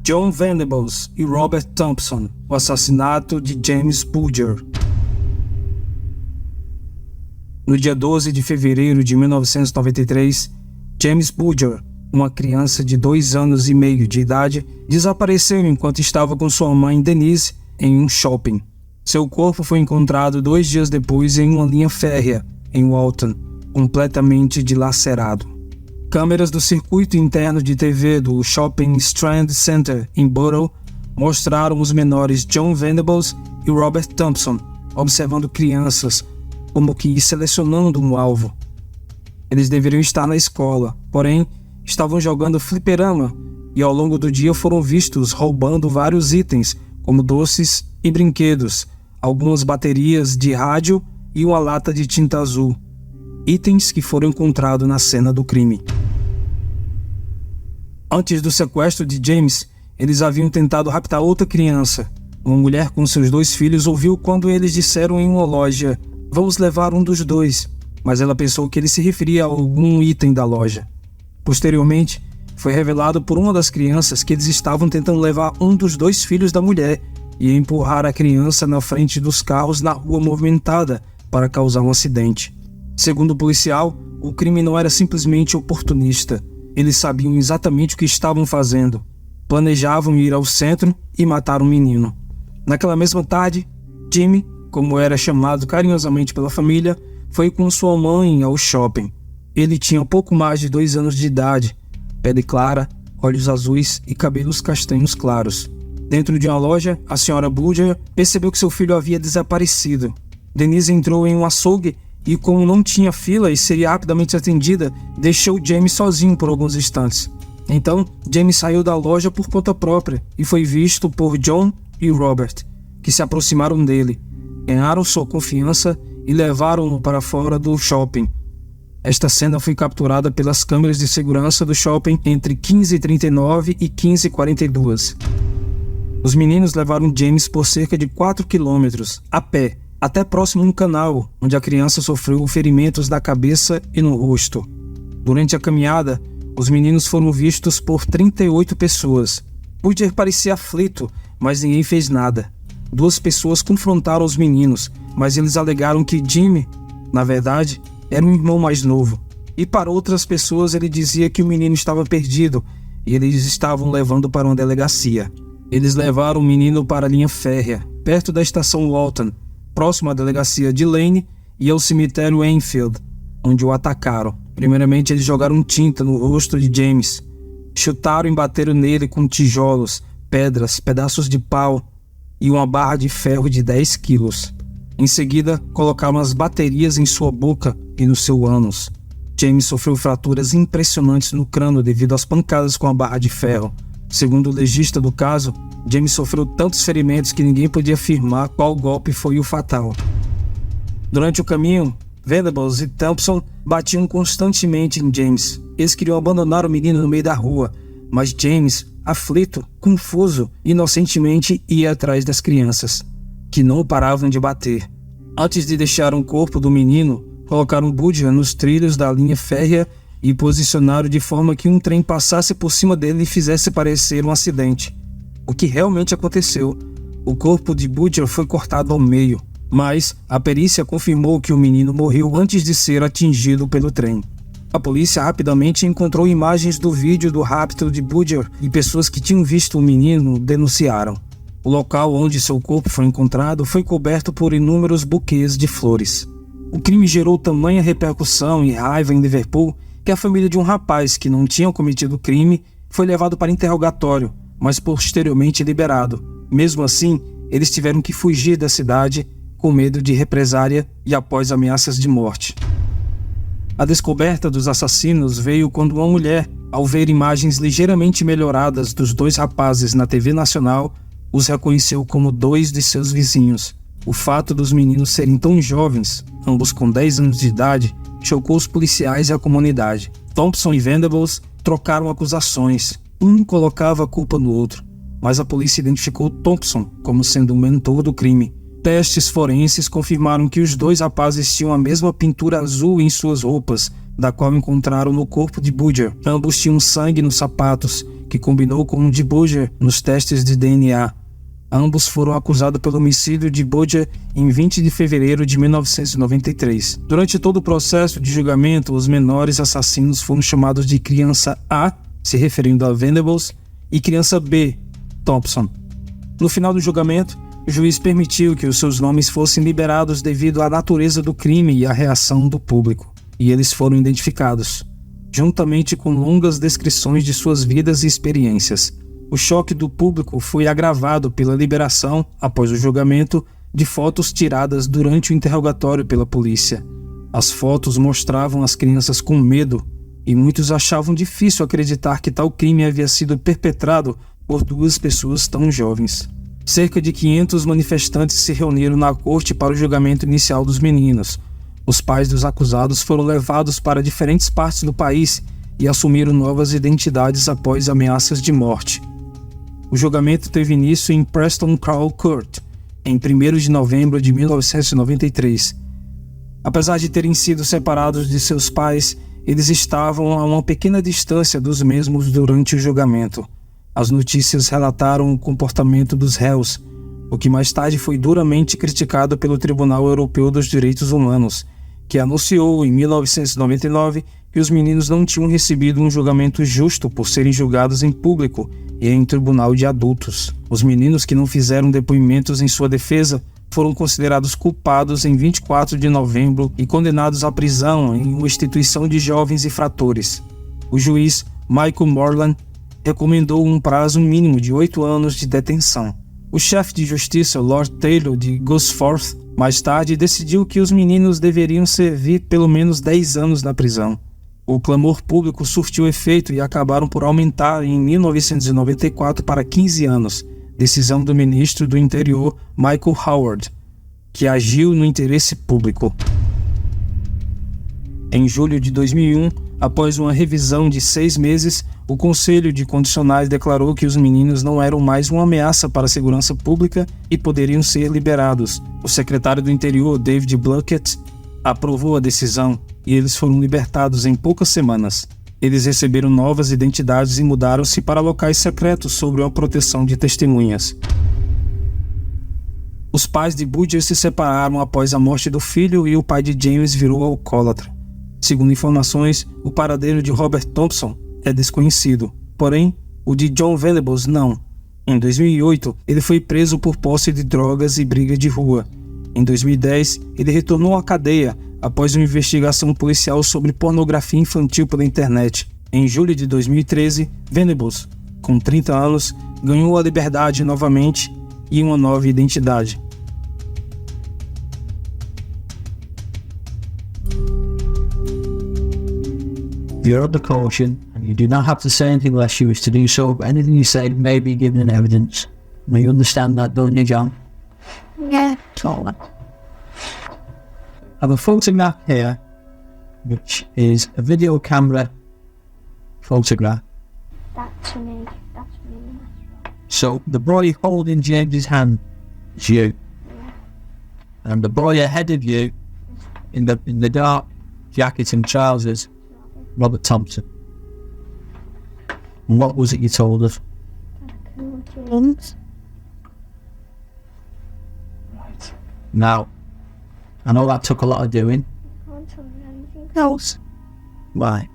John Venables e Robert Thompson, o assassinato de James Bulger. No dia 12 de fevereiro de 1993, James Bulger, uma criança de 2 anos e meio de idade, desapareceu enquanto estava com sua mãe Denise em um shopping. Seu corpo foi encontrado 2 dias depois em uma linha férrea em Walton, completamente dilacerado. Câmeras do circuito interno de TV do Shopping Strand Center em Borough mostraram os menores John Venables e Robert Thompson observando crianças, como que selecionando um alvo. Eles deveriam estar na escola, porém estavam jogando fliperama e ao longo do dia foram vistos roubando vários itens, como doces e brinquedos, algumas baterias de rádio e uma lata de tinta azul, itens que foram encontrados na cena do crime. Antes do sequestro de James, eles haviam tentado raptar outra criança. Uma mulher com seus 2 filhos ouviu quando eles disseram em uma loja: "Vamos levar um dos 2", mas ela pensou que ele se referia a algum item da loja. Posteriormente, foi revelado por uma das crianças que eles estavam tentando levar um dos 2 filhos da mulher e empurrar a criança na frente dos carros na rua movimentada para causar um acidente. Segundo o policial, o crime não era simplesmente oportunista. Eles sabiam exatamente o que estavam fazendo. Planejavam ir ao centro e matar um menino. Naquela mesma tarde, Jimmy, como era chamado carinhosamente pela família, foi com sua mãe ao shopping. Ele tinha pouco mais de 2 anos de idade, pele clara, olhos azuis e cabelos castanhos claros. Dentro de uma loja, a senhora Bulger percebeu que seu filho havia desaparecido. Denise entrou em um açougue e, como não tinha fila e seria rapidamente atendida, deixou James sozinho por alguns instantes. Então, James saiu da loja por conta própria e foi visto por John e Robert, que se aproximaram dele, ganharam sua confiança e levaram-no para fora do shopping. Esta cena foi capturada pelas câmeras de segurança do shopping entre 15h39 e 15h42. Os meninos levaram James por cerca de 4 quilômetros, a pé, até próximo a um canal, onde a criança sofreu ferimentos na cabeça e no rosto. Durante a caminhada, os meninos foram vistos por 38 pessoas. Bulger parecia aflito, mas ninguém fez nada. 2 pessoas confrontaram os meninos, mas eles alegaram que Jimmy, na verdade, era um irmão mais novo. E para outras pessoas ele dizia que o menino estava perdido e eles estavam levando para uma delegacia. Eles levaram o menino para a linha férrea, perto da estação Walton, próximo à delegacia de Lane e ao cemitério Enfield, onde o atacaram. Primeiramente eles jogaram tinta no rosto de James, chutaram e bateram nele com tijolos, pedras, pedaços de pau e uma barra de ferro de 10 quilos. Em seguida, colocaram as baterias em sua boca e no seu ânus. James sofreu fraturas impressionantes no crânio devido às pancadas com a barra de ferro. Segundo o legista do caso, James sofreu tantos ferimentos que ninguém podia afirmar qual golpe foi o fatal. Durante o caminho, Venables e Thompson batiam constantemente em James. Eles queriam abandonar o menino no meio da rua, mas James, aflito, confuso, inocentemente ia atrás das crianças, que não paravam de bater. Antes de deixar o corpo do menino, colocaram Bulger nos trilhos da linha férrea e posicionaram de forma que um trem passasse por cima dele e fizesse parecer um acidente. O que realmente aconteceu? O corpo de Bulger foi cortado ao meio, mas a perícia confirmou que o menino morreu antes de ser atingido pelo trem. A polícia rapidamente encontrou imagens do vídeo do rapto de Bulger e pessoas que tinham visto o menino denunciaram. O local onde seu corpo foi encontrado foi coberto por inúmeros buquês de flores. O crime gerou tamanha repercussão e raiva em Liverpool que a família de um rapaz que não tinha cometido o crime foi levado para interrogatório, mas posteriormente liberado. Mesmo assim, eles tiveram que fugir da cidade com medo de represália e após ameaças de morte. A descoberta dos assassinos veio quando uma mulher, ao ver imagens ligeiramente melhoradas dos 2 rapazes na TV nacional, os reconheceu como 2 de seus vizinhos. O fato dos meninos serem tão jovens, ambos com 10 anos de idade, chocou os policiais e a comunidade. Thompson e Venables trocaram acusações. Um colocava a culpa no outro, mas a polícia identificou Thompson como sendo o mentor do crime, Testes forenses confirmaram que os dois rapazes tinham a mesma pintura azul em suas roupas, da qual encontraram no corpo de Budger. Ambos tinham sangue nos sapatos, que combinou com o de Budger nos testes de DNA. Ambos foram acusados pelo homicídio de Budger em 20 de fevereiro de 1993. Durante todo o processo de julgamento, os menores assassinos foram chamados de Criança A, se referindo a Venables, e Criança B, Thompson. No final do julgamento, o juiz permitiu que os seus nomes fossem liberados devido à natureza do crime e à reação do público, e eles foram identificados, juntamente com longas descrições de suas vidas e experiências. O choque do público foi agravado pela liberação, após o julgamento, de fotos tiradas durante o interrogatório pela polícia. As fotos mostravam as crianças com medo, e muitos achavam difícil acreditar que tal crime havia sido perpetrado por duas pessoas tão jovens. Cerca de 500 manifestantes se reuniram na corte para o julgamento inicial dos meninos. Os pais dos acusados foram levados para diferentes partes do país e assumiram novas identidades após ameaças de morte. O julgamento teve início em Preston Crown Court, em 1º de novembro de 1993. Apesar de terem sido separados de seus pais, eles estavam a uma pequena distância dos mesmos durante o julgamento. As notícias relataram o comportamento dos réus, o que mais tarde foi duramente criticado pelo Tribunal Europeu dos Direitos Humanos, que anunciou em 1999 que os meninos não tinham recebido um julgamento justo por serem julgados em público e em tribunal de adultos. Os meninos que não fizeram depoimentos em sua defesa foram considerados culpados em 24 de novembro e condenados à prisão em uma instituição de jovens infratores. O juiz Michael Moreland recomendou um prazo mínimo de 8 anos de detenção. O chefe de justiça, Lord Taylor de Gosforth, mais tarde decidiu que os meninos deveriam servir pelo menos 10 anos na prisão. O clamor público surtiu efeito e acabaram por aumentar em 1994 para 15 anos, decisão do ministro do Interior Michael Howard, que agiu no interesse público. Em julho de 2001, após uma revisão de 6 meses, o Conselho de Condicionais declarou que os meninos não eram mais uma ameaça para a segurança pública e poderiam ser liberados. O secretário do Interior, David Blunkett, aprovou a decisão e eles foram libertados em poucas semanas. Eles receberam novas identidades e mudaram-se para locais secretos sob a proteção de testemunhas. Os pais de Budger se separaram após a morte do filho e o pai de James virou alcoólatra. Segundo informações, o paradeiro de Robert Thompson é desconhecido, porém, o de John Venables não. Em 2008, ele foi preso por posse de drogas e briga de rua. Em 2010, ele retornou à cadeia após uma investigação policial sobre pornografia infantil pela internet. Em julho de 2013, Venables, com 30 anos, ganhou a liberdade novamente e uma nova identidade. You're under caution, and you do not have to say anything unless you wish to do so, but anything you say may be given in evidence. Now you understand that, don't you, John? Yeah. I have a photograph here, which is a video camera photograph. That's me. So the boy holding James's hand is you, and the boy ahead of you in the dark jacket and trousers, Robert Thompson. And what was it you told us? James. Right. Now, I know that took a lot of doing. I can't tell you anything else. Why?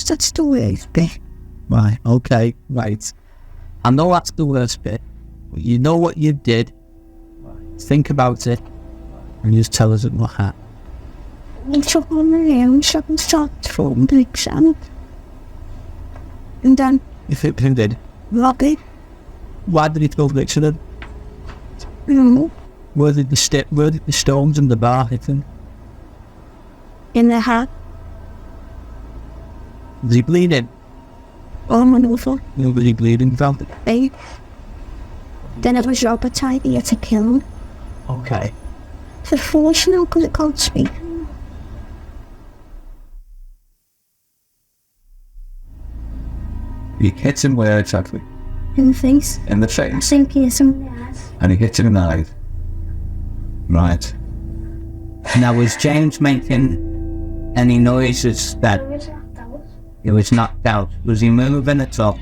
That's the worst bit. Right, okay, right. I know that's the worst bit, but you know what you did. Think about it, and just tell us what happened. We took on the rounds and started throwing bricks at it. And then Who did? Robbie, Why did he throw bricks at it? no, Where did the stones and the bar hit him? in the hat, Was he bleeding? all and over. Was he bleeding? Felt it? Eh? Then it was Robert's idea to kill him. Okay. For force now, because it can't speak. He hits him where exactly? In the face. In the face. Same piercing. Yes. And he hits him in the eye. Right. Now, was James making any noises that it was knocked out? Was he moving at all?